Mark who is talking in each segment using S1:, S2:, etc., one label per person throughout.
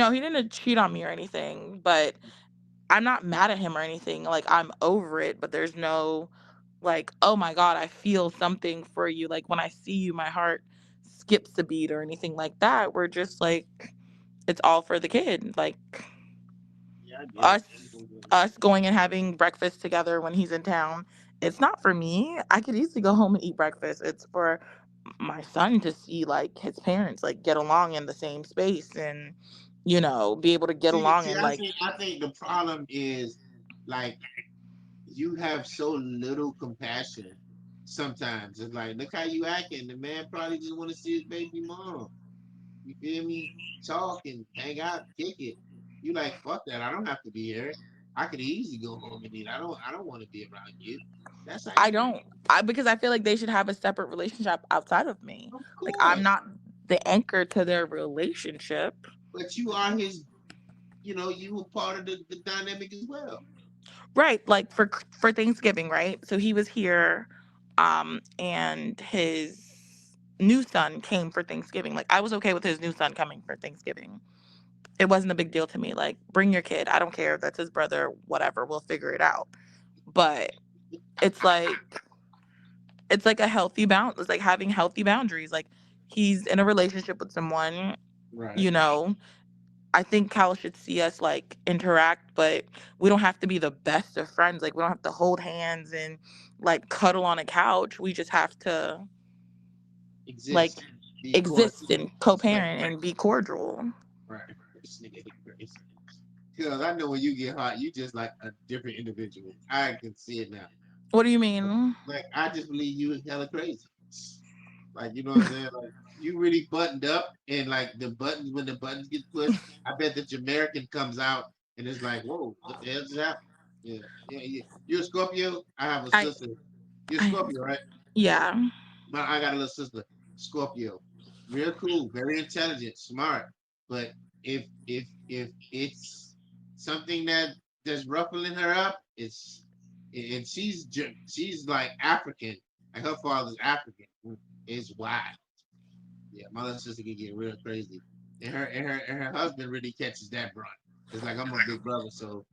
S1: No, he didn't cheat on me or anything, but I'm not mad at him or anything. Like, I'm over it, but there's no, like, oh my God, I feel something for you. Like, when I see you, my heart skips a beat or anything like that. We're just like, it's all for the kid. Like,
S2: Yeah, I get it.
S1: us us going and having breakfast together when he's in town, it's not for me. I could easily go home and eat breakfast. It's for my son to see like his parents like get along in the same space and be able to get along
S2: See,
S1: and like
S2: I think the problem is like you have so little compassion. Sometimes it's like, look how you acting. The man probably just want to see his baby mom. You feel me? Talk and hang out, kick it. You like, fuck that. I don't have to be here. I could easily go home and eat. I don't want to be around you. That's how
S1: I
S2: you.
S1: don't because I feel like they should have a separate relationship outside of me.
S2: Of
S1: Like I'm
S2: course,
S1: not the anchor to their relationship.
S2: but you are his. You know, you were part of the dynamic as well.
S1: Right, like for Thanksgiving, right? So he was here and his new son came for Thanksgiving. Like I was okay with his new son coming for Thanksgiving. It wasn't a big deal to me. Like bring your kid. I don't care if that's his brother, whatever. We'll figure it out. But it's like it's like a healthy bound. It's like having healthy boundaries. Like he's in a relationship with someone,
S2: Right.
S1: you know. I think Cal should see us like interact, but we don't have to be the best of friends. Like we don't have to hold hands and like cuddle on a couch. We just have to like
S2: Exist. Be
S1: exist
S2: cordial.
S1: and co-parent and be cordial.
S2: Right. This nigga hate crazy. Because I know when you get hot, you just like a different individual. I can see it now.
S1: What do you mean?
S2: Like I just believe you hella crazy. Like you know what I'm saying? Like you really buttoned up and like the buttons when the buttons get pushed, I bet the Jamaican comes out and it's like, whoa, what the hell just happened? Yeah. Yeah, yeah. You're a Scorpio? I have a
S1: I
S2: sister. You're a
S1: I
S2: Scorpio, right?
S1: yeah.
S2: I got a little sister, Scorpio. Real cool, very intelligent, smart. But if it's something that's ruffling her up, and she's like African, like her father's African. It's wild. Yeah, my little sister can get real crazy, and her husband really catches that brunt. It's like I'm a big brother, so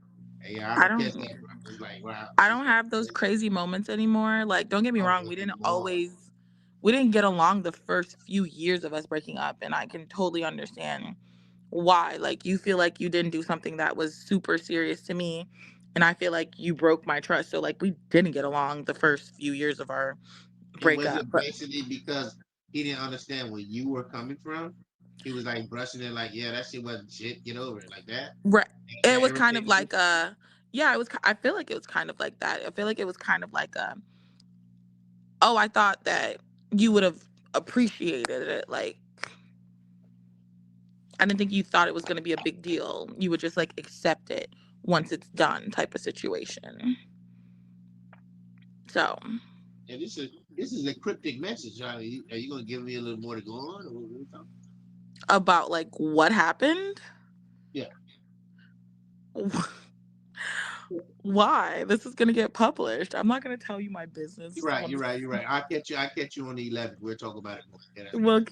S2: yeah, I
S1: I
S2: don't catch
S1: don't
S2: that brunt. It's like wow,
S1: I
S2: she's
S1: don't
S2: going
S1: have those
S2: crazy.
S1: crazy moments anymore. Like don't get me
S2: Oh
S1: wrong,
S2: Lord,
S1: we didn't get along the first few years of us breaking up and I can totally understand why. Like you feel like you didn't do something that was super serious to me and I feel like you broke my trust. So like we didn't get along the first few years of our
S2: and was
S1: breakup.
S2: it
S1: But
S2: basically because he didn't understand where you were coming from? He was like brushing it, like, yeah, that shit wasn't shit. Get over it, like that.
S1: right, it
S2: That
S1: was kind of
S2: irritated you.
S1: like yeah, I feel like it was kind of like that. I feel like it was kind of like oh, I thought that you would have appreciated it. Like I didn't think you thought it was going to be a big deal. You would just like accept it once it's done type of situation. So,
S2: And this is a cryptic message. Are you gonna give me a little more to go on, or what are we talking?
S1: about like what happened?
S2: Yeah,
S1: Why? This is going to get published. I'm not going to tell you my business.
S2: you're right. You're right. You're right. I'll catch you on the 11th. We'll talk about it more. Yeah, that's right.
S1: Well,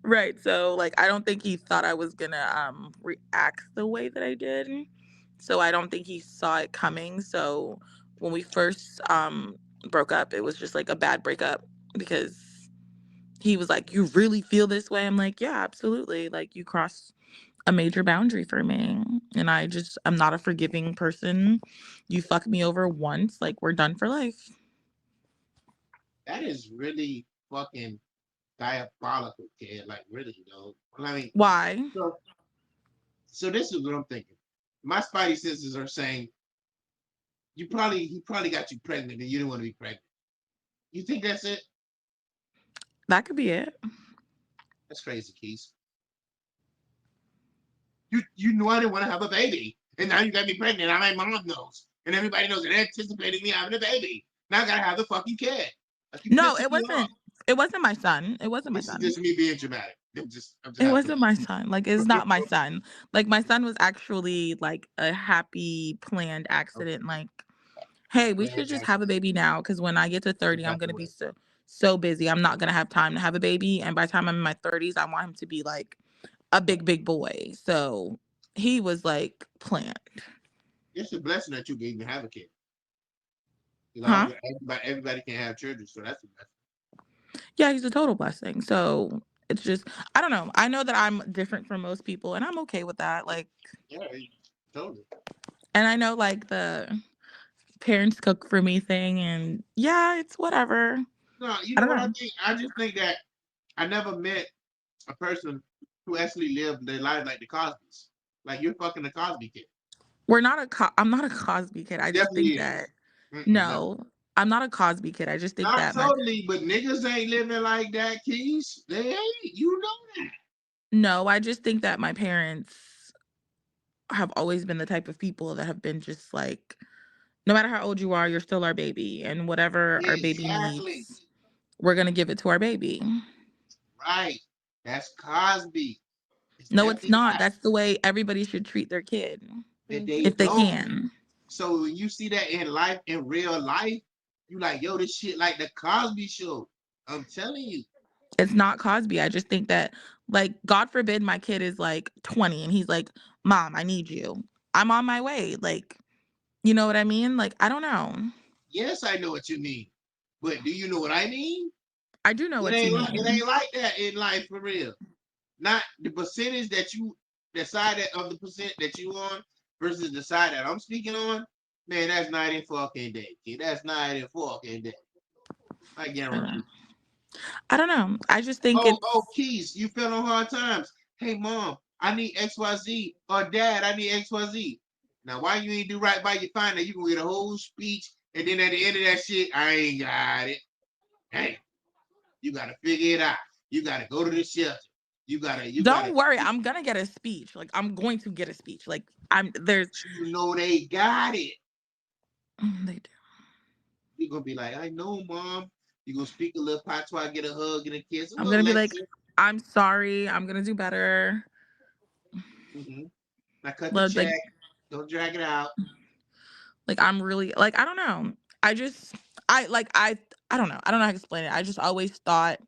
S1: right. So, like I don't think he thought I was going to react the way that I did. So, I don't think he saw it coming. So, when we first broke up, it was just like a bad breakup because he was like, "You really feel this way?" I'm like, "Yeah, absolutely. Like you crossed a major boundary for me, and I'm not a forgiving person. You fucked me over once, like we're done for life."
S2: That is really fucking diabolical, kid. Like really, though. I mean,
S1: Why?
S2: so so this is what I'm thinking. My spidey senses are saying he probably got you pregnant and you didn't want to be pregnant. You think that's it?
S1: That could be it.
S2: That's crazy, Keys. You knew I didn't want to have a baby, and now you got me pregnant. Now my mom knows, and everybody knows, and they're anticipating me having a baby. Now I gotta have the fucking kid. Like you
S1: No,
S2: pissing
S1: it
S2: me off.
S1: wasn't. It wasn't my son. It wasn't my
S2: This is
S1: son.
S2: just me being dramatic. I'm just
S1: It
S2: having
S1: wasn't my son. Like it's not my son. Like my son was actually like a happy planned
S2: a
S1: accident. Like hey, we should
S2: planned
S1: just have a
S2: accident.
S1: baby now because when I get to
S2: What
S1: 30, I'm gonna
S2: happened
S1: be
S2: with
S1: so busy. I'm not gonna have time to have a baby. And by the time I'm in my 30s, I want him to be like a big boy. So he was like planned.
S2: It's a blessing that you can even have a kid. You know,
S1: Huh?
S2: everybody can have children, so that's a blessing.
S1: Yeah, he's a total blessing. So it's just, I don't know. I know that I'm different from most people and I'm okay with that. Like,
S2: Yeah, totally.
S1: and I know like the parents cook for me thing and yeah, it's whatever.
S2: No, you
S1: I
S2: know
S1: don't
S2: what I
S1: know.
S2: think? I just think that I never met a person who actually lived their life like the Cosbys. Like you're fucking the Cosby kid.
S1: I'm not a Cosby kid. I just
S2: Definitely
S1: think
S2: is.
S1: that
S2: No.
S1: no, I'm not a Cosby kid. I just think
S2: Not
S1: that my
S2: totally, but niggas ain't living like that, Keys. They ain't. You know that.
S1: no, I just think that my parents have always been the type of people that have been just like no matter how old you are, you're still our baby and whatever our baby
S2: Exactly.
S1: needs, we're going to give it to our baby.
S2: Right. That's Cosby. It's
S1: No, it's
S2: definitely
S1: not.
S2: that.
S1: That's the way everybody should treat their kid
S2: But they
S1: if they
S2: don't.
S1: can.
S2: So when you see that in life, in real life, you like, yo, this shit like the Cosby show. I'm telling you.
S1: It's not Cosby. I just think that, like, God forbid my kid is like 20 and he's like, Mom, I need you. I'm on my way. Like, you know what I mean? Like, I don't know.
S2: Yes, I know what you mean. But do you know what I mean?
S1: I do know what you
S2: It
S1: mean.
S2: ain't like that in life for real. Not the percentage that you the side of the percent that you on versus the side that I'm speaking on. Man, that's night and fucking day. Kid. That's night and fucking day. I
S1: Uh,
S2: guarantee.
S1: I don't know. I just think
S2: Oh,
S1: it's,
S2: Keys, you fell on hard times. Hey, mom, I need XYZ. Or dad, I need XYZ. Now, why you ain't do right by your finder? You can get a whole speech, and then at the end of that shit, I ain't got it. Hey, you gotta figure it out. You gotta go to the shelter. You gotta,
S1: don't worry. I'm going to get a speech. Like, I'm going to get a speech. Like, there's,
S2: you know they got it.
S1: they do.
S2: You're gonna be like, I know, mom. You're gonna speak a little patois, get a hug and a kiss, a
S1: I'm
S2: little
S1: going to be like,
S2: lecture.
S1: I'm sorry. I'm going to do better.
S2: Mm-hmm. Now cut the
S1: Like,
S2: check. Don't drag it out.
S1: I'm really like I don't know. I just I like I don't know. I don't know how to explain it. I just always thought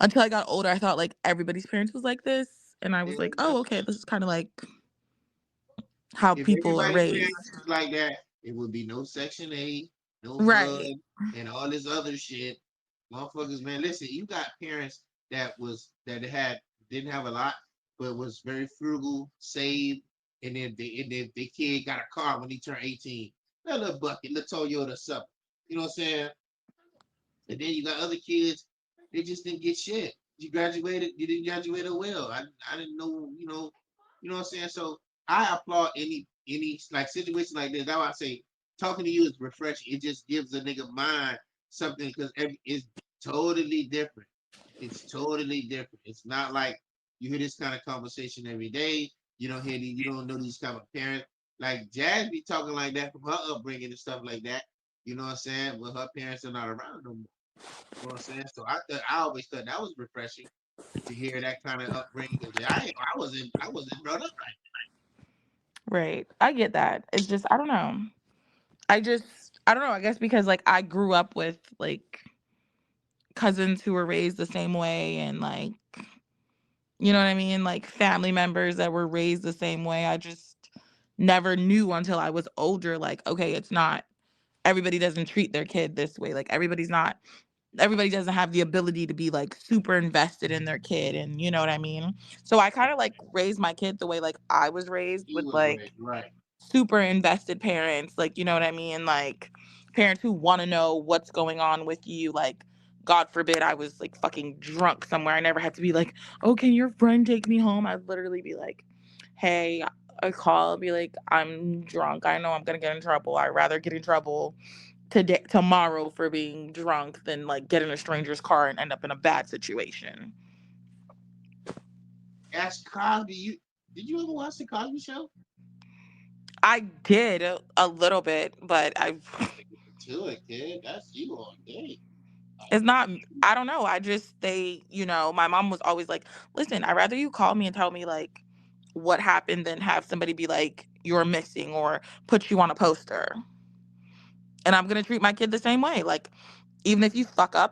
S1: until I got older, I thought like everybody's parents was like this, and I was like,
S2: Mhm.
S1: oh, okay, this is kind of like how
S2: If
S1: people are
S2: everybody's parents
S1: raised.
S2: was like that, it would be no Section 8, no
S1: Right.
S2: HUD, and all this other shit. Motherfuckers, man, listen, you got parents that had didn't have a lot, but was very frugal, saved, and then the kid got a car when he turned 18. That little bucket, little Toyota something. You know what I'm saying? And then you got other kids, they just didn't get shit. You didn't graduate well. I didn't know, you know what I'm saying? So I applaud any like situation like this. That's why I say talking to you is refreshing. It just gives a nigga mind something because it's totally different. It's totally different. It's not like you hear this kind of conversation every day. You don't know these kind of parents. Like Jazz be talking like that from her upbringing and stuff like that. You know what I'm saying? But her parents are not around no more. You know what I'm saying? So I always thought that was refreshing to hear that kind of upbringing because I wasn't brought up right.
S1: Right. I get that. It's just I don't know. I don't know. I guess because like I grew up with like cousins who were raised the same way and like you know what I mean? Like family members that were raised the same way. I just never knew until I was older like okay, it's not everybody doesn't treat their kid this way. Like everybody doesn't have the ability to be like super invested in their kid and you know what I mean? So I kind of like raised my kid the way like I was raised
S2: He
S1: with
S2: was
S1: like
S2: raised right.
S1: super invested parents, like you know what I mean? Like parents who want to know what's going on with you, like God forbid I was like fucking drunk somewhere. I never had to be like, "Oh, can your friend take me home?" I'd literally be like, "Hey, I call, be like, I'm drunk. I know I'm gonna get in trouble. I'd rather get in trouble tomorrow for being drunk than like get in a stranger's car and end up in a bad situation."
S2: Ask Cosby. Did you ever watch the Cosby Show?
S1: I did a little bit, but I
S2: To it, kid. That's you all day.
S1: it's not I don't know. I just my mom was always like, "Listen, I'd rather you call me and tell me like what happened than have somebody be like you're missing or put you on a poster." And I'm going to treat my kid the same way. Like even if you fuck up